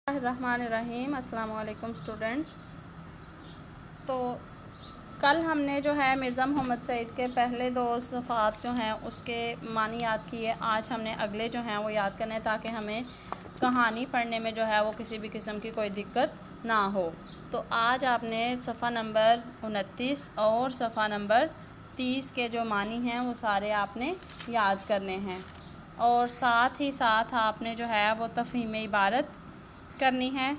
الرحمن الرحیم۔ السلام علیکم اسٹوڈنٹس۔ تو کل ہم نے جو ہے مرزا محمد سعید کے پہلے دو صفحات جو ہیں اس کے معنی یاد کیے۔ آج ہم نے اگلے جو ہیں وہ یاد کرنے تاکہ ہمیں کہانی پڑھنے میں جو ہے وہ کسی بھی قسم کی کوئی دقت نہ ہو۔ تو آج آپ نے صفحہ نمبر 29 اور صفحہ نمبر 30 کے جو معنی ہیں وہ سارے آپ نے یاد کرنے ہیں، اور ساتھ ہی ساتھ آپ نے جو ہے وہ تفہیم عبارت کرنی ہے۔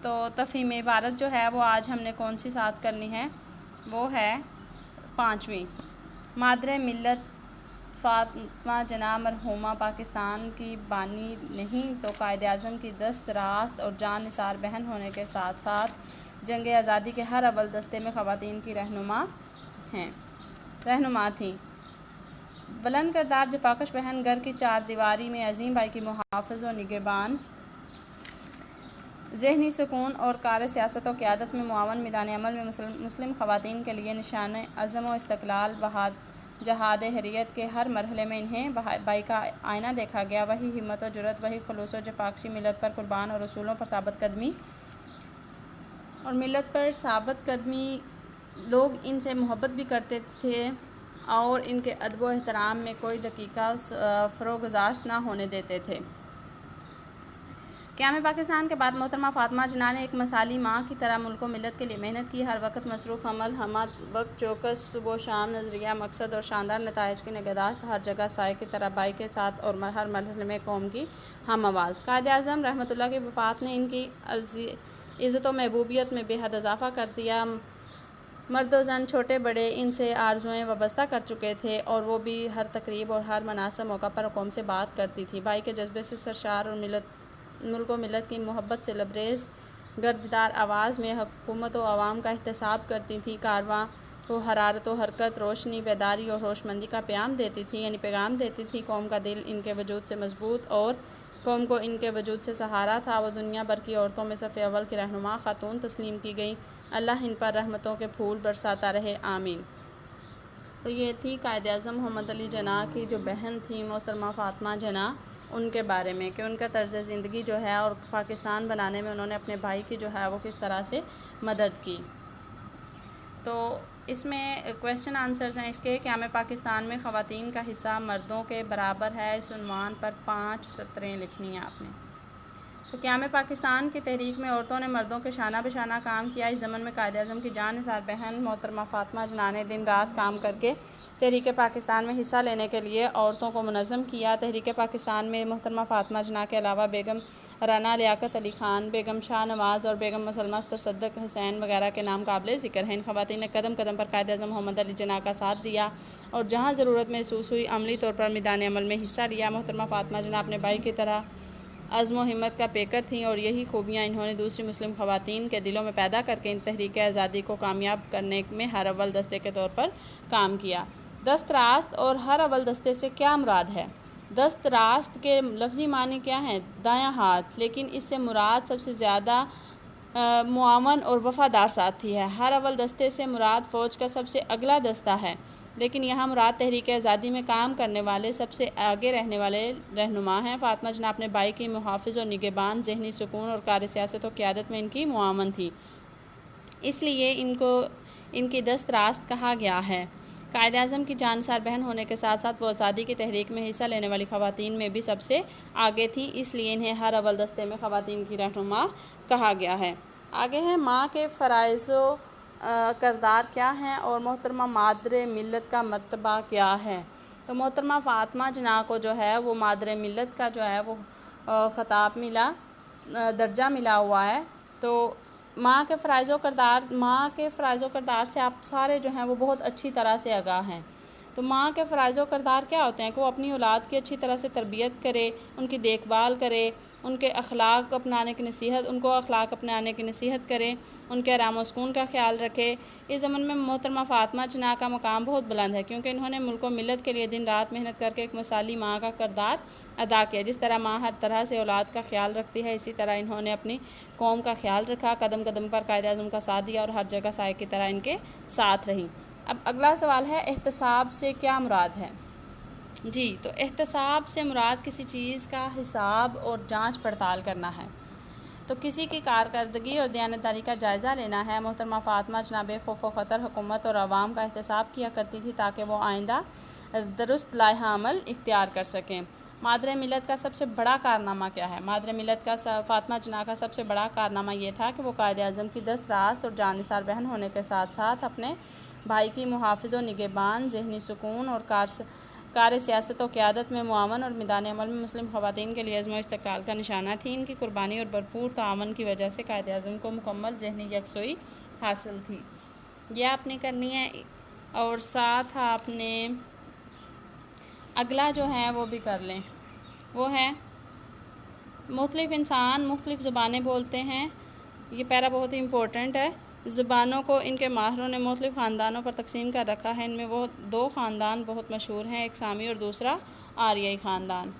تو تفہیم عبارت جو ہے وہ آج ہم نے کون سی ساتھ کرنی ہے، وہ ہے 5ویں۔ مادر ملت فاطمہ جناح مرحومہ پاکستان کی بانی نہیں تو قائد اعظم کی دست راست اور جان نثار بہن ہونے کے ساتھ ساتھ جنگ آزادی کے ہر اول دستے میں خواتین کی رہنما تھیں۔ بلند کردار جفاکش بہن گھر کی چار دیواری میں عظیم بھائی کی محافظ و نگہبان، ذہنی سکون اور کار سیاست و قیادت میں معاون، میدان عمل میں مسلم خواتین کے لیے نشان عزم و استقلال، جہاد حریت کے ہر مرحلے میں انہیں بھائی کا آئینہ دیکھا گیا۔ وہی ہمت و جرأت، وہی خلوص و جفاکشی، ملت پر قربان اور اصولوں پر ثابت قدمی، لوگ ان سے محبت بھی کرتے تھے اور ان کے ادب و احترام میں کوئی دقیقہ فروگزاشت نہ ہونے دیتے تھے۔ قیام پاکستان کے بعد محترمہ فاطمہ جناح نے ایک مثالی ماں کی طرح ملک و ملت کے لیے محنت کی۔ ہر وقت مصروف عمل، ہمہ وقت چوکس، صبح و شام نظریہ، مقصد اور شاندار نتائج کی نگہداشت، ہر جگہ سائے کی طرح بھائی کے ساتھ اور ہر مرحلے میں قوم کی ہم آواز۔ قائد اعظم رحمۃ اللہ کی وفات نے ان کی عزت و محبوبیت میں بے حد اضافہ کر دیا۔ مرد و زن، چھوٹے بڑے ان سے آرزوئیں وابستہ کر چکے تھے، اور وہ بھی ہر تقریب اور ہر مناسب موقع پر قوم سے بات کرتی تھی۔ بھائی کے جذبے سے سرشار اور ملک و ملت کی محبت سے لبریز گرجدار آواز میں حکومت و عوام کا احتساب کرتی تھیں۔ کارواں کو حرارت و حرکت، روشنی، بیداری اور ہوشمندی کا پیغام دیتی تھی۔ قوم کا دل ان کے وجود سے مضبوط اور قوم کو ان کے وجود سے سہارا تھا۔ وہ دنیا بھر کی عورتوں میں صف اول کی رہنما خاتون تسلیم کی گئیں۔ اللہ ان پر رحمتوں کے پھول برساتا رہے، آمین۔ تو یہ تھی قائد اعظم محمد علی جناح کی جو بہن تھی محترمہ فاطمہ جناح، ان کے بارے میں کہ ان کا طرز زندگی جو ہے اور پاکستان بنانے میں انہوں نے اپنے بھائی کی جو ہے وہ کس طرح سے مدد کی۔ تو اس میں کویسچن آنسرز ہیں اس کے۔ قیام پاکستان میں خواتین کا حصہ مردوں کے برابر ہے، اس عنوان پر 5 سطریں لکھنی ہیں آپ نے۔ تو قیام پاکستان کی تحریک میں عورتوں نے مردوں کے شانہ بشانہ کام کیا۔ اس ضمن میں قائد اعظم کی جان نثار بہن محترمہ فاطمہ جناح نے دن رات کام کر کے تحریک پاکستان میں حصہ لینے کے لیے عورتوں کو منظم کیا۔ تحریک پاکستان میں محترمہ فاطمہ جناح کے علاوہ بیگم رانا لیاقت علی خان، بیگم شاہ نواز اور بیگم مسلمہ تصدق حسین وغیرہ کے نام قابل ذکر ہیں۔ ان خواتین نے قدم قدم پر قائد اعظم محمد علی جناح کا ساتھ دیا اور جہاں ضرورت محسوس ہوئی عملی طور پر میدان عمل میں حصہ لیا۔ محترمہ فاطمہ جناح اپنے بھائی کی طرح عزم و ہمت کا پیکر تھیں، اور یہی خوبیاں انہوں نے دوسری مسلم خواتین کے دلوں میں پیدا کر کے ان تحریک آزادی کو کامیاب کرنے میں ہر اول دستے کے طور پر کام کیا۔ دست راست اور ہر اول دستے سے کیا مراد ہے؟ دست راست کے لفظی معنی کیا ہیں؟ دایاں ہاتھ، لیکن اس سے مراد سب سے زیادہ معاون اور وفادار ساتھی ہے۔ ہر اول دستے سے مراد فوج کا سب سے اگلا دستہ ہے، لیکن یہاں مراد تحریک آزادی میں کام کرنے والے سب سے آگے رہنے والے رہنما ہیں۔ فاطمہ جناح اپنے بھائی کی محافظ و نگہبان، ذہنی سکون اور کار سیاست و قیادت میں ان کی معاون تھی، اس لیے ان کو ان کی دست راست کہا گیا ہے۔ قائد اعظم کی جان نثار بہن ہونے کے ساتھ ساتھ وہ آزادی کی تحریک میں حصہ لینے والی خواتین میں بھی سب سے آگے تھی، اس لیے انہیں ہر اول دستے میں خواتین کی رہنما کہا گیا ہے۔ آگے ہے ماں کے فرائض و کردار کیا ہیں اور محترمہ مادر ملت کا مرتبہ کیا ہے؟ تو محترمہ فاطمہ جناح کو جو ہے وہ مادر ملت کا جو ہے وہ خطاب ملا، درجہ ملا ہوا ہے۔ تو ماں کے فرائض و کردار سے آپ سارے جو ہیں وہ بہت اچھی طرح سے آگاہ ہیں۔ تو ماں کے فرائض و کردار کیا ہوتے ہیں کہ وہ اپنی اولاد کی اچھی طرح سے تربیت کرے، ان کی دیکھ بھال کرے، ان کے اخلاق اپنانے کی نصیحت کرے، ان کے آرام و سکون کا خیال رکھے۔ اس ضمن میں محترمہ فاطمہ جناح کا مقام بہت بلند ہے، کیونکہ انہوں نے ملک و ملت کے لیے دن رات محنت کر کے ایک مثالی ماں کا کردار ادا کیا۔ جس طرح ماں ہر طرح سے اولاد کا خیال رکھتی ہے، اسی طرح انہوں نے اپنی قوم کا خیال رکھا، قدم قدم پر قائد اعظم کا ساتھ دیا اور ہر جگہ سائے کی طرح ان کے ساتھ رہی۔ اب اگلا سوال ہے احتساب سے کیا مراد ہے؟ جی، تو احتساب سے مراد کسی چیز کا حساب اور جانچ پڑتال کرنا ہے۔ تو کسی کی کارکردگی اور دیانتداری کا جائزہ لینا ہے۔ محترمہ فاطمہ جناب خوف و خطر حکومت اور عوام کا احتساب کیا کرتی تھی تاکہ وہ آئندہ درست لائحہ عمل اختیار کر سکیں۔ مادر ملت کا سب سے بڑا کارنامہ کیا ہے؟ مادر ملت کا فاطمہ جناح کا سب سے بڑا کارنامہ یہ تھا کہ وہ قائد اعظم کی دست راست اور جانثار بہن ہونے کے ساتھ ساتھ اپنے بھائی کی محافظ و نگہبان، ذہنی سکون اور کار سیاست و قیادت میں معاون اور میدان عمل میں مسلم خواتین کے لیے عزم و استقلال کا نشانہ تھی۔ ان کی قربانی اور بھرپور تعاون کی وجہ سے قائد اعظم کو مکمل ذہنی یکسوئی حاصل تھی۔ یہ آپ نے کرنی ہے، اور ساتھ آپ نے اگلا جو ہے وہ بھی کر لیں، وہ ہے مختلف انسان مختلف زبانیں بولتے ہیں۔ یہ پیرا بہت ہی امپورٹنٹ ہے۔ زبانوں کو ان کے ماہروں نے مختلف خاندانوں پر تقسیم کر رکھا ہے۔ ان میں وہ دو خاندان بہت مشہور ہیں، ایک سامی اور دوسرا آریائی خاندان۔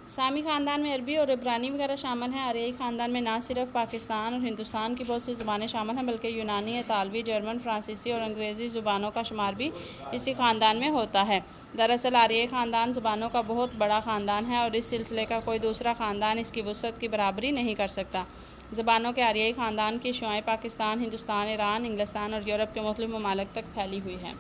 سامی خاندان میں عربی اور عبرانی وغیرہ شامل ہیں۔ آریائی خاندان میں نہ صرف پاکستان اور ہندوستان کی بہت سی زبانیں شامل ہیں بلکہ یونانی، اطالوی، جرمن، فرانسیسی اور انگریزی زبانوں کا شمار بھی اسی خاندان میں ہوتا ہے۔ دراصل آریائی خاندان زبانوں کا بہت بڑا خاندان ہے اور اس سلسلے کا کوئی دوسرا خاندان اس کی وسعت کی برابری نہیں کر سکتا۔ زبانوں کے آریائی خاندان کی شعاعیں پاکستان، ہندوستان، ایران، انگلستان اور یورپ کے مختلف ممالک تک پھیلی ہوئی ہیں۔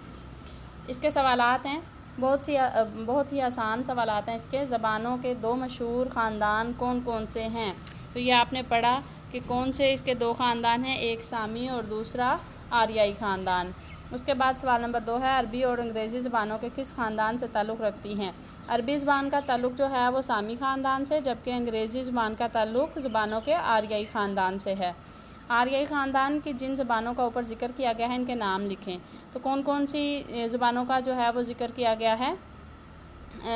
اس کے سوالات ہیں، بہت ہی آسان سوالات ہیں اس کے۔ زبانوں کے دو مشہور خاندان کون کون سے ہیں؟ تو یہ آپ نے پڑھا کہ کون سے اس کے دو خاندان ہیں، ایک سامی اور دوسرا آریائی خاندان۔ اس کے بعد سوال نمبر 2 ہے، عربی اور انگریزی زبانوں کے کس خاندان سے تعلق رکھتی ہیں؟ عربی زبان کا تعلق جو ہے وہ سامی خاندان سے، جبکہ انگریزی زبان کا تعلق زبانوں کے آریائی خاندان سے ہے۔ آریائی خاندان کی جن زبانوں کا اوپر ذکر کیا گیا ہے ان کے نام لکھیں۔ تو کون کون سی زبانوں کا جو ہے وہ ذکر کیا گیا ہے؟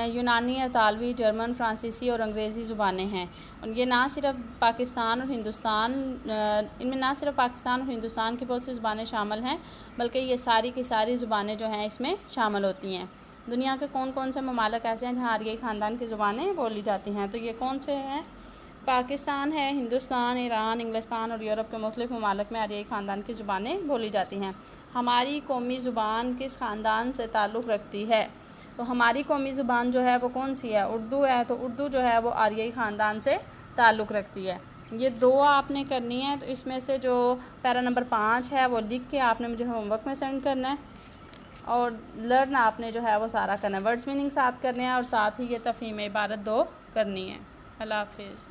یونانی، اطالوی، جرمن، فرانسیسی اور انگریزی زبانیں ہیں۔ یہ نہ صرف پاکستان اور ہندوستان ان میں نہ صرف پاکستان اور ہندوستان کی بہت سی زبانیں شامل ہیں بلکہ یہ ساری کی ساری زبانیں جو ہیں اس میں شامل ہوتی ہیں۔ دنیا کے کون کون سے ممالک ایسے ہیں جہاں آریائی خاندان کی زبانیں بولی جاتی ہیں؟ تو یہ کون سے ہیں؟ پاکستان ہے، ہندوستان، ایران، انگلستان اور یورپ کے مختلف ممالک میں آریائی خاندان کی زبانیں بولی جاتی ہیں۔ ہماری قومی زبان کس خاندان سے تعلق رکھتی ہے؟ تو ہماری قومی زبان جو ہے وہ کون سی ہے؟ اردو ہے۔ تو اردو جو ہے وہ آریائی خاندان سے تعلق رکھتی ہے۔ یہ دو آپ نے کرنی ہے، تو اس میں سے جو پیرا نمبر 5 ہے وہ لکھ کے آپ نے مجھے ہوم ورک میں سینڈ کرنا ہے، اور لرن آپ نے جو ہے وہ سارا کرنا ہے، ورڈز میننگ ساتھ کرنے ہیں، اور ساتھ ہی یہ تفہیم عبارت 2 کرنی ہے۔ اللہ حافظ۔